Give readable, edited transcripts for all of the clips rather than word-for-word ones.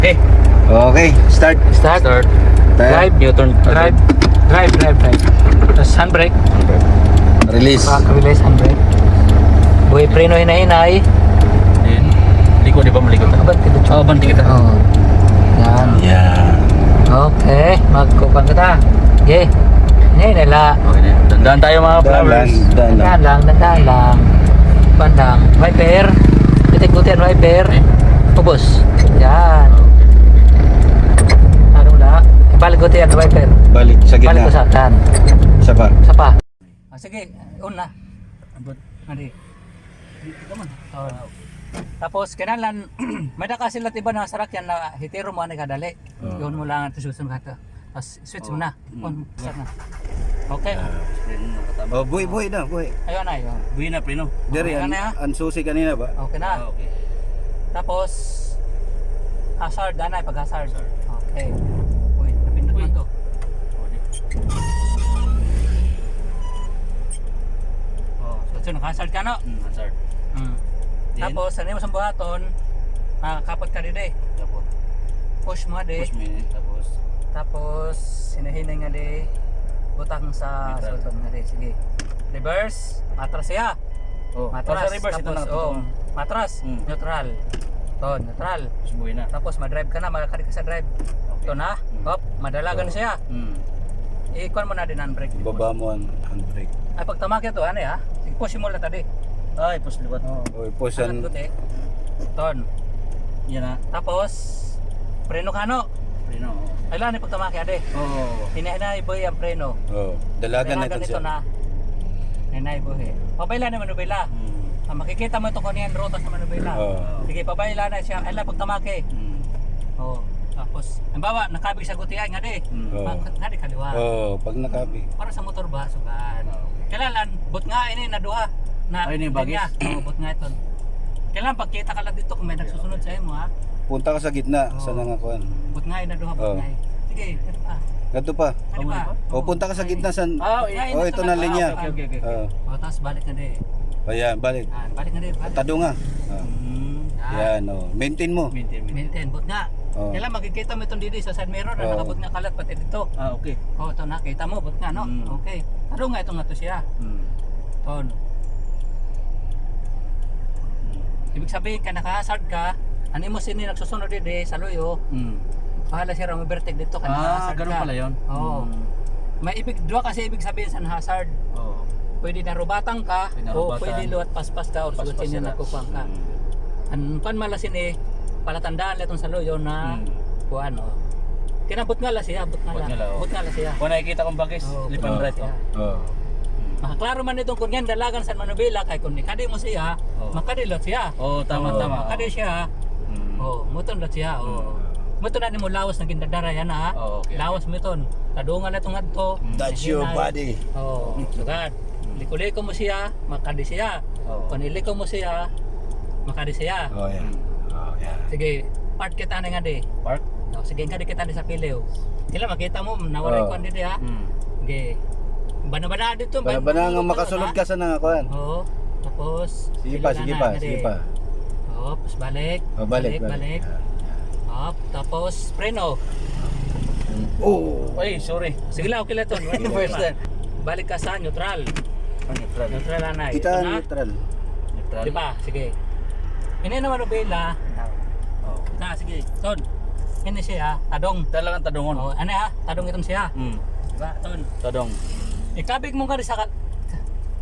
Okay. Okay, start. Start. Drive, U-turn. Drive. Tapos handbrake. Release. Release handbrake. Buhay preno hinay-hinay. Then, liko, di ba malikot? Abante kita. Oo, banti kita. Oo. Yan. Yan. Okay, magkupan kita. Okay. Ngayon nila. Okay na. Dandaan tayo mga flowers. Dandan lang. Bandang. Wiper. Titik-gutian wiper. Pubos. Yan. Ano na? Balik gutian wiper. Balik sa Balik gitna. ko sa tan. Sapa. Sapa. Sige, una. Abot. Hindi. Dito man. Tapos kinalan may daka sila tiba na sarakyan na hitiro mo ani kadali. Yun mo lang at susunod ka to. Tapos switch mo na. Start na. Okay. Oh, buhay na, buhay. Ayun na yun. Buhay na, preno. Dari, Okay na ya? ang susi kanina ba? Okay na. Okay. Tapos hazard na pag hazard. Okay. Uy, napindot man to. So naka-hazard ka no? Hazard. Then, Tapos ano mo sa buhaton? Makakapot ka din eh. tapos, Push mo din. push minute, tapos, Tapos hinahinay nga di butang sa Neutral. sultan nga di. Sige. Reverse, matras siya. Matras. sa reverse, ito Tapos, na. matras, neutral. Neutral. Tapos buhay na. Tapos madrive ka na, makakari ka sa drive. Ito na. Hop, madalagan siya. Ikuan mo na din ang brake. Baba mo ang handbrake. Ay pag tamaki to, ano ya? Sige, push mo lang tadi. Ay, push liwat. Oy, push Angat ang... good eh. Ton. Yan na. Tapos preno ka no. Preno. Ay lang ni pag tamaki ade. Oo. Hinahinay boy ang preno. Oh, dalagan na ito Ito siya. na. Hinay boy. Pabayla na manubela. Makikita mo ito kung yan rotas sa manubela. Oh. Sige, pabayla na siya. Ay lang pag tamaki. Oh. Tapos, halimbawa, nakabig sa gutian nga di. Nga di kaliwa. Oh, pag nakapi. Para sa motor ba, sugan. Kailangan, but nga ini na duha. Na, Ay, ini yung bagis? Oo, but nga ito. Kailangan pagkita ka lang dito kung may nagsusunod sa mo ha. Punta ka sa gitna, sa Oh. nangakuan. But nga na duha, but Oo. nga. Sige, ito pa. Gato pa. Ano pa? Oh, punta ka sa gitna sa... Ah, Oh, ito na linya. Okay. Oh, Tapos balik na di. ayan, balik. Balik na di. Balik. Tado nga. Oh. Yan, oh. Maintain mo. Maintain, but nga. Oh. Kailangan makikita mo itong dito sa side mirror na Oo. nakabot nga kalat pati dito. Okay. Oh, ito na, kita mo, but nga no? Okay. Taro nga ito nga to siya. Ton. Ibig sabihin ka naka-hazard ka, ano mo sini nagsusunod dito sa luyo, bahala siya rong overtake dito ka naka-hazard Ganun ka. pala yun. Oo. May dua kasi ibig sabihin sa hazard. Oo. Pwede narubatan ka Pwede o narubatan. pwede luwat paspas ka o Paspas sugutin niya sila. nagkukuhan ka. Ang kan malasin eh, palatandaan lang itong sa luyo na kuhan o. Kinabot nga lang siya, Bot nga lang, oo. bot nga lang siya. Kung nakikita kong bagis, Oo, lipan bot right. nga siya. Oh. Makaklaro man itong kung yan dalagan sa manubila kay kung nikadi mo siya, Oo. makadilot siya. Oo, tama. Makadi siya. Oh, muton na siya. Oh. Muton na ni mo lawas na gindadara yan ha. Oo, okay. Lawas muton. Tadungan na itong adto. That's your body. Oh, sugad. Liko-liko mo siya, makadi siya. Oo. Kung iliko mo siya, makadi siya. Oh, yan. Oh, yan. Sige, part kita na nga di. Park. Oh, sige, nga di kita di sa pilew. Kila makita mo, nawala ko di ha. Sige. Bana-bana dito. Bana nga makasunod ka sa nangakuan. Oo. Tapos, Sige pa, sige pa, sige pa. Tapos balik. Oh, balik. Hop, tapos preno. Oh. Ay, sorry. Sige lang, okay lang ito. First time. Balik ka sa neutral. Neutral. Neutral na Kita Ito na. neutral. Neutral. Di ba? Sige. Ini naman ubela. Oo. Na, sige. Ton. Ini siya, tadong. Talagang tadungon. Oh, ano ha? Tadong itong siya. Di ba? Ton. Tadong. Ikabig mo ka rin sa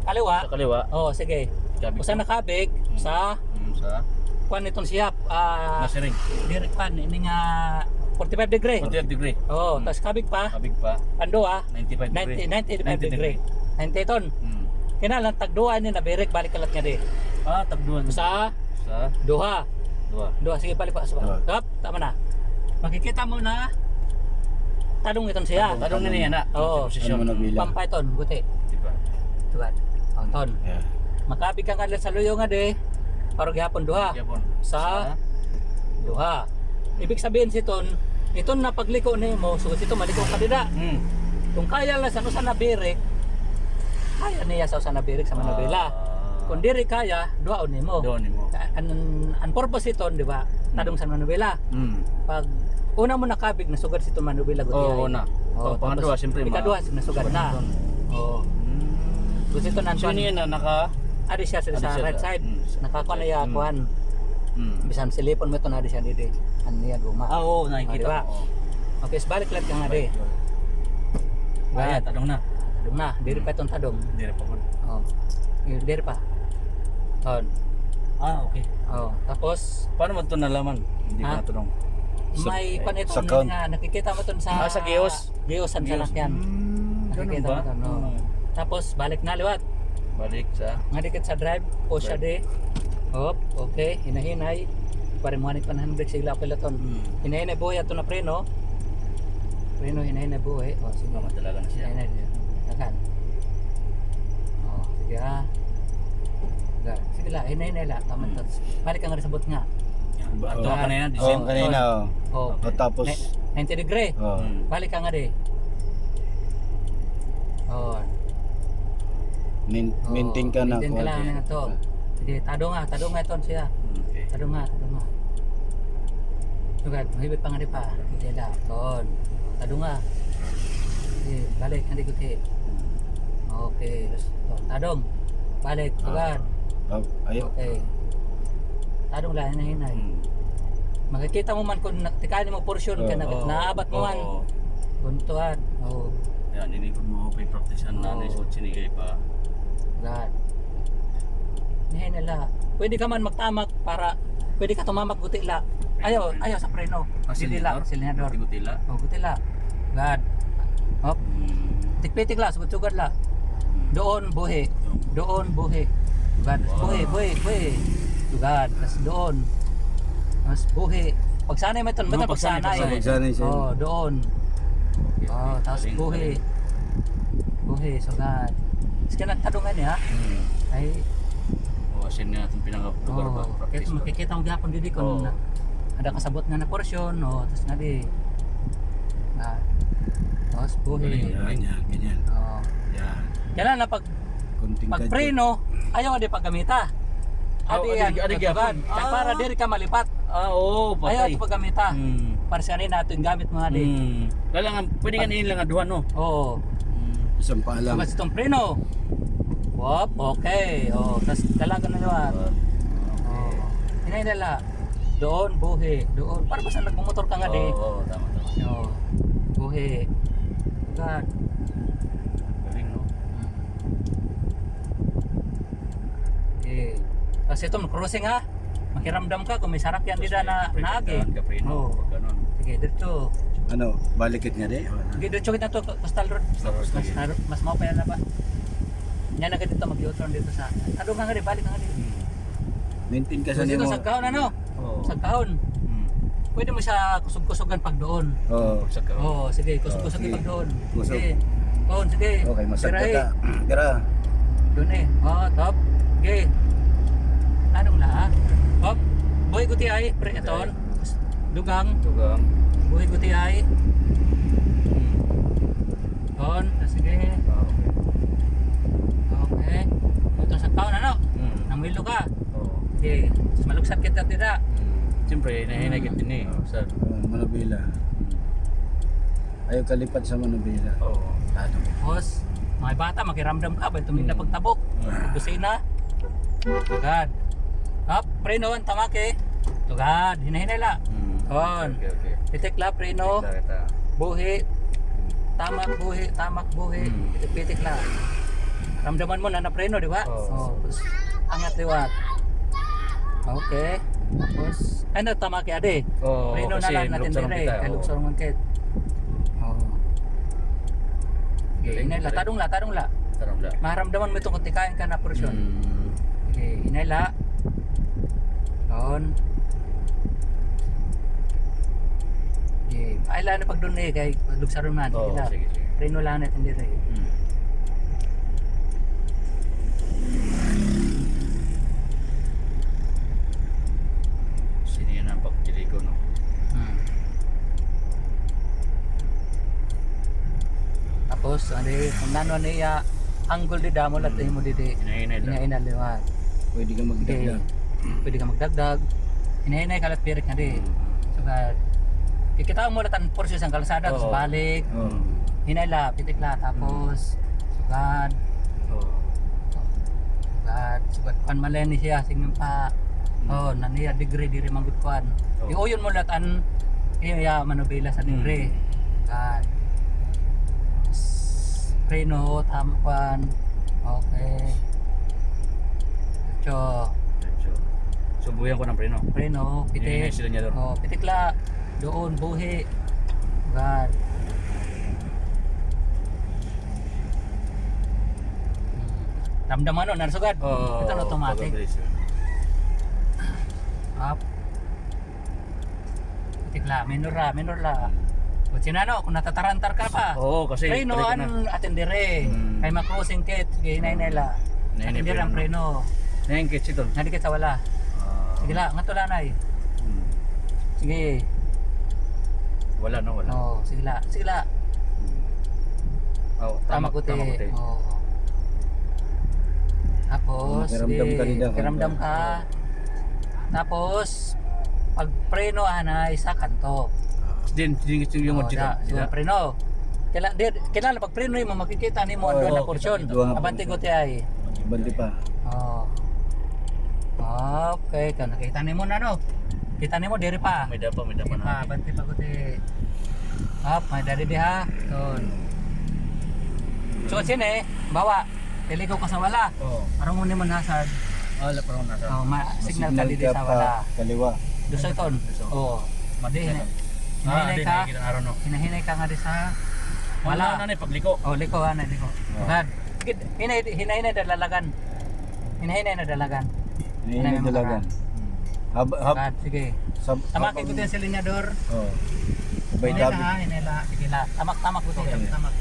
kaliwa. Sa kaliwa. Oh, sige. Kabig. Usa nakabig sa Sa kuan itong siya. nasiring. Direct pan. Ini nga 45 degree. 48 degree. Oh, tapos kabig pa. Kabig pa. Ando 95 degree. 95 degree. 90 ton. Kinalang tagduha ni na berek balik kalat nga di. Tagduan. Sa Sa duha. dua. Sige balik pa sa. Duha. Hop, tama na. Makikita mo na tadong iton siya. Tadong na niya na. Oo. Posisyon. Ano mo nagbilang? Pampay ton, buti. Diba? Tuwan. Oh, ton. Yeah. Makabig ka nga lang sa luyo nga di. Para gihapon duha. Yapon. Sa duha. Ibig sabihin si ton, iton na pagliko nimo, so ito maliko ka dida. Kung kaya lang sa usa na berek, kaya niya sa usa na berek sa Manabela. Kung diri kaya, duhaon nimo. Doon mo. Ang purpose ito, di ba? tadong sa manubela. Pag una mo nakabig nasugad si manubela gud Oo, ay. na. Oo, Pangalawa, tapos siyempre, ikadua nasugad na. Oo. Gusto ito So, nantuan. niya na naka... Adi siya sa Adi siya right sa- side. sa Nakakuha na right. ya kuan. Bisan silipon mo ito na adi siya dito. Ano niya guma. Oo, Ah, nakikita diba? ko. Okay, balik lang ka nga di. Ayan, tanong na. Tadong na, diri pa itong tadong. Hindi na pa po. Oh. Diri pa. On. Okay. Oh, tapos Paano mo ito nalaman? Hindi Ha? ko natanong. may kuan ito sa count. nga nakikita mo ton sa Sa Gios? Giosan sa Gios. lakyan. Ganun Nakikita ba? mo to, no? Tapos balik na liwat. Balik sa... Nga dikit sa drive, push siya di. Hop, okay, hinahinay. Pare mo ni panahan break sigla peloton. Hinahinay buhay ato na preno. Preno hinahinay buhay. Oh, sige. Tama talaga na siya. Hinahinay. Takan. Oh, sige ah. Sige la, hinahinay la. Tama to. Balik ka nga rin sa bot nga. Ito ka kanina, Oh, December. kanina oh. Oh, O tapos 90 degree. oh. Balik ka nga di. Oh. Maintain ka na. Maintain ka lang na to. Sige, tado nga ito siya. Okay. Tado nga. Sugad, mahibit pa nga rin pa. Hindi na, ton. Tado nga. Sige, balik, hindi ko ti. Okay, tadong. Balik, sugad. Oh, ayo. Okay. Tadong lang, hinahinay. Makikita mo man kung tikanin mo portion ka na, naabat mo man. Buntuan. Oh, Yan, inikot mo kay praktisan na Oo. naisot sinigay pa. God. Hinahinay la. Pwede ka man magtamak para, pwede ka tumamak guti la. Ayaw sa preno. Hindi la, silinador. Tigutila. Oh, guti la. God. Hop. Tikpitik la, sugod-sugod la. Doon buhi. Doon buhi. Sugad. Buhi. Sugad. Tapos doon. Tapos buhi. Pagsanay mo ito. Betul pagsanay, pagsanay. Pagsanay siya. Oh, doon. Oh, tapos buhi. Buhi. Sugad. Tapos kinagtadungan niya. Ay. Asin nga itong pinaka-lugar ba? Oh, Practice kaya ba? makikita mo gapon dito kung Oo. ada kasabot nga na porsyon. Oh, tapos nga di. Tapos buhi. Ganyan. Oh. Yan. Kailan na pag Kunting pag kadyo. preno, ayaw nga di paggamita. Adi yan, adi gyapon. kaya para diri ka malipat. Oo, Ayaw patay. ito paggamita. Para sa kanina ito yung gamit mo nga di. Kailangan, pwede nga nila nga duha, no? Oo. Isang paalam. Tapos itong preno. Wop, okay. Oh, tapos dalaga na naman. Oh. Hinay nila. Doon, buhi. Doon. Para basta nagmumotor ka nga di. Oo, tama. Oh. Buhi. God. Galing, no? Okay. Tapos ito, crossing ha. Makiramdam ka kung may sarakyan dito na naagi. Oo. Oo. Ganun. Sige, dito. Ano, balikit nga di. Sige, dito kita to, Coastal Road. Mas mau pa yan na ba? Yan agad dito, mag-u-turn dito sa... Ano nga nga rin, balik nga nga rin. Maintain ka So sa dito, mo. sa kahon ano? Oo. Sa kahon. Pwede mo siya kusog-kusogan pag doon. Oo. Sa ka. Oo, sige, kusog-kusogin sige. pag doon. Kusog. Sige. Kahon, sige. Okay, masagda Tira, ka. Tira. Doon eh. Oo, top. Sige. Tanong na ha. Hop. Buhay guti ay, pre-eton. Dugang. Tugang. Buhay guti ay. Kahon, sige. Okay. Ito sa kahon ano? Namilo ka. Oo. Okay. Tapos malugsat kita tira. Siyempre, nahinagit din eh. Sa... Manubila. Ayaw kalipat sa Manubila. Oo. Tapos, mga bata, makiramdam ka ba? Tumig na pagtabok. Busina. Tugad. Up, preno, tamake. Tugad, hinahinala. On. Okay. Pitik la, preno. Kita. Buhi. Tamak buhi. Pitik la. Ramdaman mo na na preno, di ba? Oo. Tapos, angat liwat. Okay. Tapos, ano tamake ade? Oo, Preno na kasi lang natin lugsarong dire. kita, Ay, oo. lugsarong mangkit. Oo. Okay, inay la, tarong la. Tarong la. Maramdaman mo itong kutikain ka na porsyon. Okay, inay la. On. Okay, ay la na pag doon eh, kay lugsaron man. Oo, Sige la. sige. Preno lang natin dire. Sino yan ang pagpili ko, no? Tapos, ano kung nano niya, angle di damo lahat mo dito. Hinahinay lang. Hinahinay liwat. Pwede ka Okay. magdagdag. Pwede ka magdagdag. Hinahinay kalat pirik na di. Sugad. Kikita mo latan porsyos ang kalsada tapos Oo. balik. Oh. Hinay la, pitik la tapos sugad. Oo. Sugad kan malen ni siya sing pa. Oh, naniya degree diri manggod kuan. Oo. Iuyon mo latan iya manubela sa degree. Sugad. Preno tampan. Okay. Cho Diretso. Subuyan ko ng preno. preno Hinahinay pitik. sila niya doon. Oh, pitik la. Doon buhi. Sugad. Damdaman no, narsugad. Oo. Ito na automatic. pag-diretso. Up. Pitik la, minor la. Kung sinano, kung natatarantar ka pa. Oo, kasi Preno pare ko na. an atendere. Kay ma-crossing kit, sige hinay la. Hinay Atendere ang preno. preno. Nahingkit si Tol. Nadikit sa wala. Sige la, nga tulanay. Sige. Wala no, wala. Oh, sige la. Sige la. Oh, Tama kuti. Tama kuti. Oh. Tapos, Makiramdam ka rin daw. kiramdam ka. Tapos, pag preno ana isa kanto. Din yung Oh, dito. da, so, preno. Kailan pag preno mo makikita nimo Oo, doon na kita, porsyon. kita. Duha nga Abante ko porsyon. ti ay. Bandi pa. Oh. Okay, kan nakita nimo na no. Kita nimo diri pa. May dapa Diri pa, na. abante pa ko ti. Up, may dari diha. Ton. So sine, bawa. Iligo ka sa wala. Oo. Parang mo naman hazard. Ah, la parang nasa. Oh, signal ka dito sa pa wala. kaliwa. Dosa ton. Oh. Madi hina. Ah, Hinahinay di ka. nakikita araw no. Hinahinay ka nga di sa Wala wala. na ni pagliko. Oh, liko ana liko. Oh. Gad. Hinahinay na dalagan. Hinahinay na dalagan. Hinahinay dalagan. Hab Gad, sige. Tamakin ko din sa linyador. Oh. Sabay Hinay dabi. la, hinay la. Sige la. Tamak ko Okay. tamak.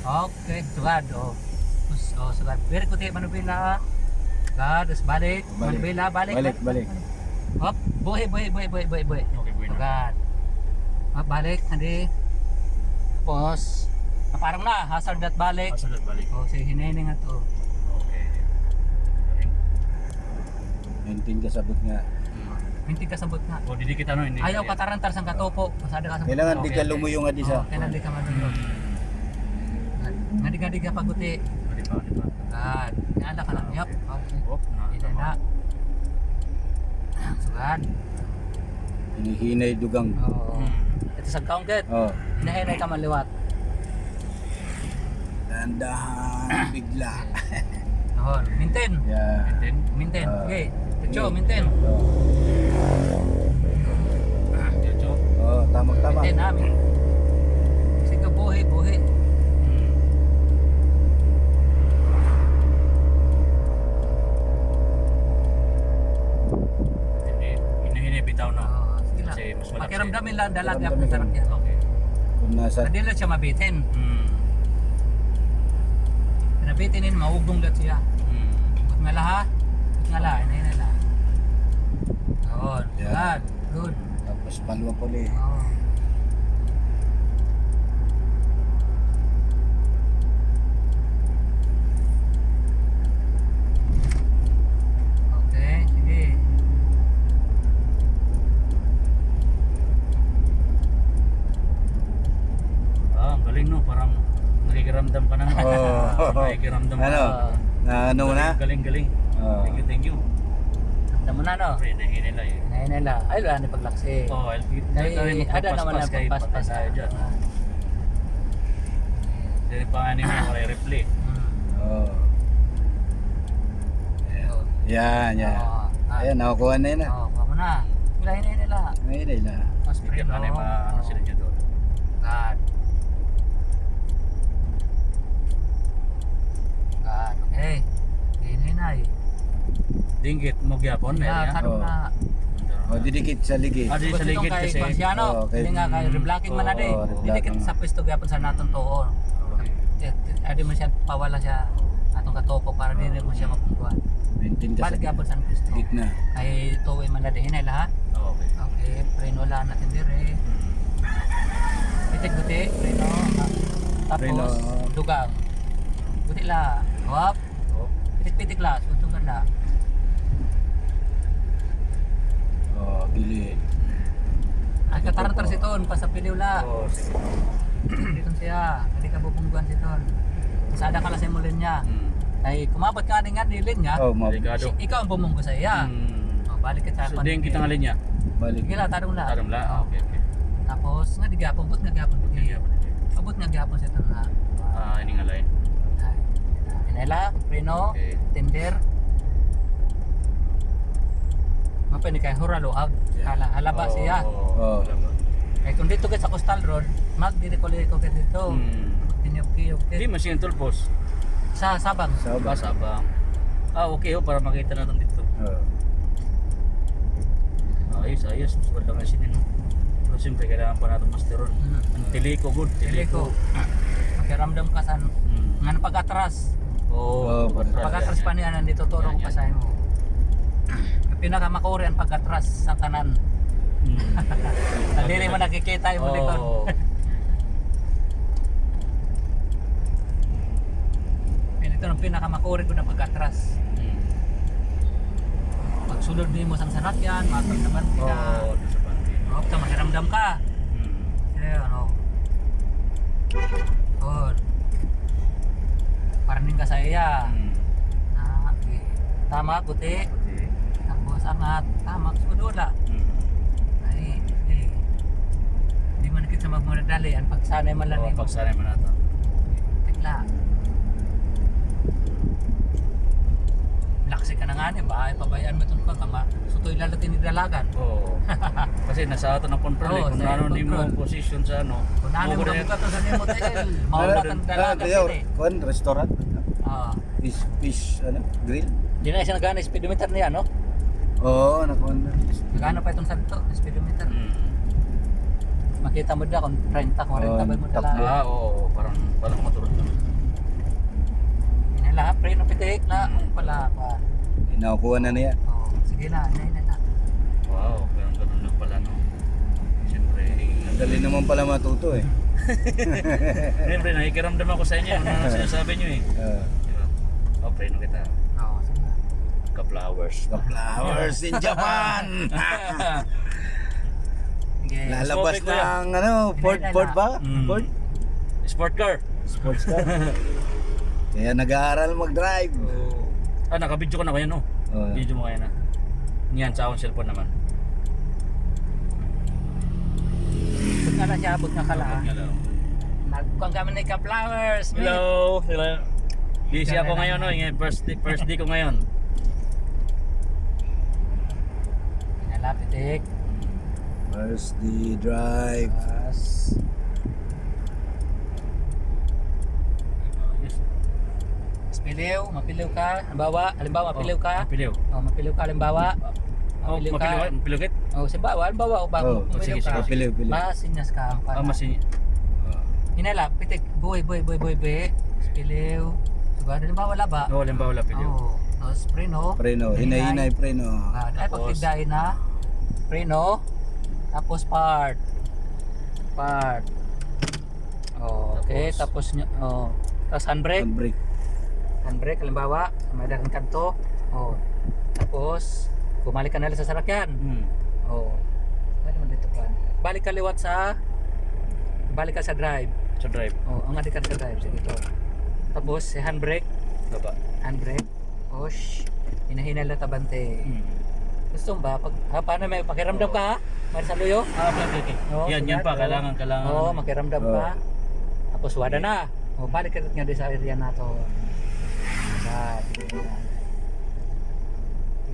Okay, sugad. Oh. Oh, sugad. Very kuti manubila. Gad, us balik. Manubila, balik. Balik. Hop, buhi. Okay, bueno. Sugad. Hop, balik. Handi. Tapos, parang na, hazard at balik. Pasalat balik. Oh, sige, hinay nga to. Okay. Maintain ka sabot nga. Minti ka sabot nga. O didikit ano hindi. Ayaw patarantar sang katopo. Pasada ka sa Kailangan di Okay, ka okay. lumo yung adisa. Kailan di ka madulog. Ngadi-ngadi ka paguti. Di ba? Sugad. Nyala ka lang. Yup. Okay. Oh, Hinay na. Sugad. Hinihinay dugang. Oo. Ito sa counted. Oh. Hinahinay ka maliwat. Dandahan bigla. Oo. Maintain. Yeah. Then, Maintain. Ah. Okay. Techo, maintain. Oh. diretso. Oh, tama. Maintain namin. Sige, buhi. Hindi hinahinay bitaw no. Oo. Sige lang. Kasi mas malaki. Pakiramdamin lang dalaga Pakiramdamin kung sarap lang. yan. Okay. Kung nasa Hindi lang siya mabitin. Pinabitinin, maugong gat siya. Ikot nga laha. Ikot nga laha. Hinahinay la. Yun. Yeah. Good. tapos palwa puli. Oo. Okay, sige. Ah, ang galing no, parang nakikiramdam ka na. Oh. Nakikiramdam ka. Ano? Na ano na? Galing. Oh. Thank you. Tama na no? Pre, nahinay lang eh. Hinahinay la. Ay, wala ni paglaksi. Oh, Ay, ada naman na kahit pagpaspas patas tayo dyan. Jadi pa nga niyo yung replay. Oh. Yan. Ayan, nakukuha na yun na. Oh, kamo na. Wala hinahinay la. Ngayon na. Mas Hindi preno. ka na ano sila dyan doon. God. Okay. Hinay. Dinggit mo gyapon na Ya, yan. tarong Oh. na. O, didikit sa ligid. Ah, di sa ligid kay kasi. Marciano, Oh, kay- hindi nga kay reblocking man na di. Oh, Hindi reblocking. kita sa pwesto gyapon sa naton tuon. Adi mo siya pawala siya atong katopo para dili mo siya mapukuan. Maintain ka sa Balik gyapon sa pwesto. gitna. Kay tuwi man na di hinay lahat. Okay. Okay, preno lang natin dire. Pitik-buti, preno. Tapos Preno. dugang. Buti la. Hop. Oh. Pitik-pitik la, suntungan la. Pili. Ay katarantar si Ton pa sa piliw la. Oh, sige. Dito siya, hindi ka bubungguan si Ton. Sada ka lang sa mulin niya. Ay kumabot ka nga nilin niya. Oh, Delikado. Ikaw ang bumunggo sa iya. O, balik ka sa So, din kita ngalin niya. balik. Sige la, tarong la. Alam la. Okay, okay. Tapos nga di gapon, but nga gapon. Abot nga gapon sa Ton na. Ini ngalain. Inela, preno, Okay. tender. Mapani kay huraloag. Halaba siya. Oh. Kaya kung dito ka sa Coastal Road, magdiri ko ka dito. Tinyok-kiyok ka. Di machine tool post. Sa Sabang. Ba Sabang. Okay para makita natin dito. Ayos. Wala nga sinin. Pero siyempre kailangan pa natin masteron. Ang tiliko good. Tiliko. Makiramdam ka sa nga pag-atras. Oh, Pag-atras pa niya nandito turo ko pa sa mo. Pinakamakuri ang pag-atras sa kanan. Hindi mo nakikita yung likod. Ito ang pinakamakuri ko na pag-atras. Pagsulod mo sang sanakyan, matagdaban ka. Oh, ka makiramdam ka. Ano? Oh. Paraning ka sa iya. Okay. Tama, puti. Tapos angat. Tama, sudula. Ay, hindi man kita magmunadali. Ang pagsanay man lang. Pagsanay man nato. Tikla. Laksi ka na nga niya. Bahay pabayaan mo itong kama. Sutoy lalatin ni dalagan. Oo. Kasi nasa ato ng control Oo, kung sa ano ni mo control. position sa ano. Kung ano mo Over na buka to sa Nemo Hotel. Maulatan dalagan Kayo, sila. kuan restaurant. Fish ano, grill. Di na siya nagana speedometer niya, no? Oo, nakuan na. Nagana pa itong sabto, speedometer. Makita mo na kung 30, 40 ba mo takbo. dala. Oo, parang motor. Inala, preno pitik na. Ang pala pa. Inakuha na niya. Oh, sige na, na. Wow, ganun lang pala no. Siyempre, Dali naman pala matuto eh. siyempre nakikiramdam ako sa inyo. Ano na sinasabi nyo eh. Diba? Oh, pray no kita. Oo, sige na. Ka-flowers. The flowers in Japan. Sige. Lalabas Smoke, kuya. ng ano, Ford ba? Ford? Sport car. Sports car. Kaya nag-aaral mag-drive. Nakabidyo ko na ngayon no. Oo. Video mo ngayon na. Yan, sa akong cellphone naman. Abot nga na siya, abot nga kala. Hello. Nagkukang kami na ka-flowers. mate. Hello. Hello. Busy ako ngayon no. Yung first day ko ngayon. Inala, pitik. First the drive. Yes. Piliw, mapiliw ka. Halimbawa, mapiliw ka. Mapiliw. Oh, mapiliw ka, halimbawa. Oh, Mapiliw ka. mapiliw. Oh, halimbawa, o bago Oh, mapiliw sige, ka. Pili. Masinyas ka ang Ah, masi. Inala, pitik, buhay, piliw. Suga, halimbawa, laba. Oh, halimbawa wala piliw. Oh, tapos preno. Preno, hinay-hinay preno. Ay, pagtigdain na. Preno. Tapos part. Oh, okay, tapos handbrake. Handbrake. Handbrake, halimbawa, may dagang kanto. Oh. Tapos, bumalik ka na lang sa sarakyan. Oh. Ano naman dito pa? Balik ka sa drive. Sa drive. Oh, ang adikan sa drive. Sige to. Tapos, si handbrake. Baba. Handbrake. Push. Hinahinal na tabante. Gusto mo ba? Paano may pakiramdam ka ha? Marsaluyo? Okay. Oo, Yan pa. sigurado. Kailangan. Oo, makiramdam ka. Tapos wada na. O, balik ka nga din sa area na to.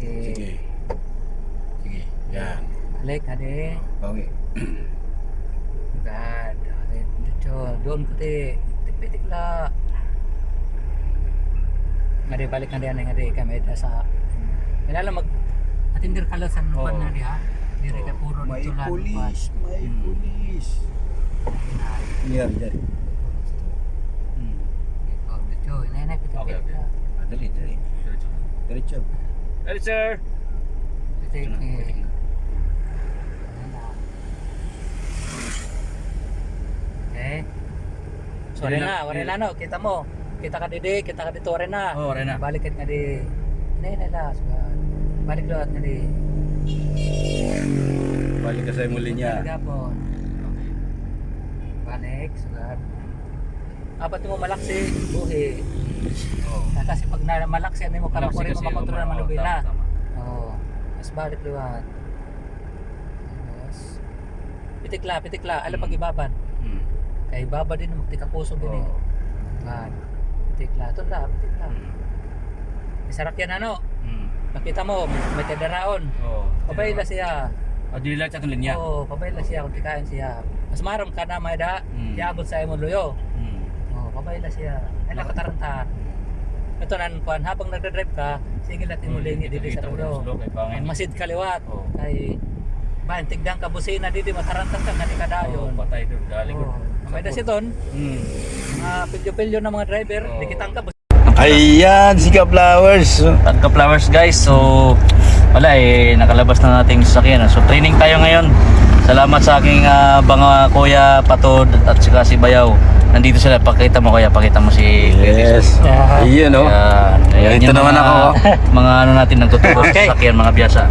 Sige. Yan. Balik ka din. Okay. God. Dito. Doon ko ti. Tik-pitik la. Nga di balik nga din. Nga di kami sa. Kailangan atindir ka lang sa nupan nga di ha. Diri ka puro May dito lang. pulis. Here, dyan. Dito. Inay, pitik-pitik Okay. la. Dali. Diretso. Ready, sir. Pitik. Okay. So, wala na no. Kita mo. Kita ka dito, wala na. Oh, wala na. Balik ka nga di. Nay, la. Balik lahat nga di. Balik ka sa imong linya. Gapon. Panik, sugat. Apat mo malaksi, buhi. Oh. Kasi pag malaksi, ano mo Malaksi kamakuri mo kasi, makontrol oh, naman nubila. tama. Oo. Mas balik liwat. Tapos, pitikla. Alam pag ibaban. Hmm. Kaya ibaba din, magtika puso din eh. Oh. Yan. Pitikla. Ito na, pitikla. Isarap yan ano. Hmm. Nakita mo, may tedaraon. Oh. Pabayla siya. Dili lang sa linya. Oo, pabayla siya kung tikain siya. Mas maram ka na may da. Iabot sa imong luyo. Hmm. Oo, pabayla siya. Ay nakataranta. Ito nan kuan habang nagdadrive ka, sige natin mo lingi dito sa ulo. Ang masid kaliwat. Oo. Kay bahan tigdang ka busina dito matarantan ka kani kadayon. Patay doon, galing Oo. May dasiton, Hmm. pilyo-pilyo ng mga driver, Oo. dikitang ka Ayan, Sika Flowers. Tadka Flowers guys, so wala nakalabas na nating sasakyan. So training tayo ngayon. Salamat sa aking mga kuya Patod at saka si Bayaw. Nandito sila, pakita mo kuya, pakita mo si Yes. Ayun, no? Ayan, Ito yung naman mga- ako. Mga ano natin nagtuturo Okay. sa sasakyan, mga biyasa.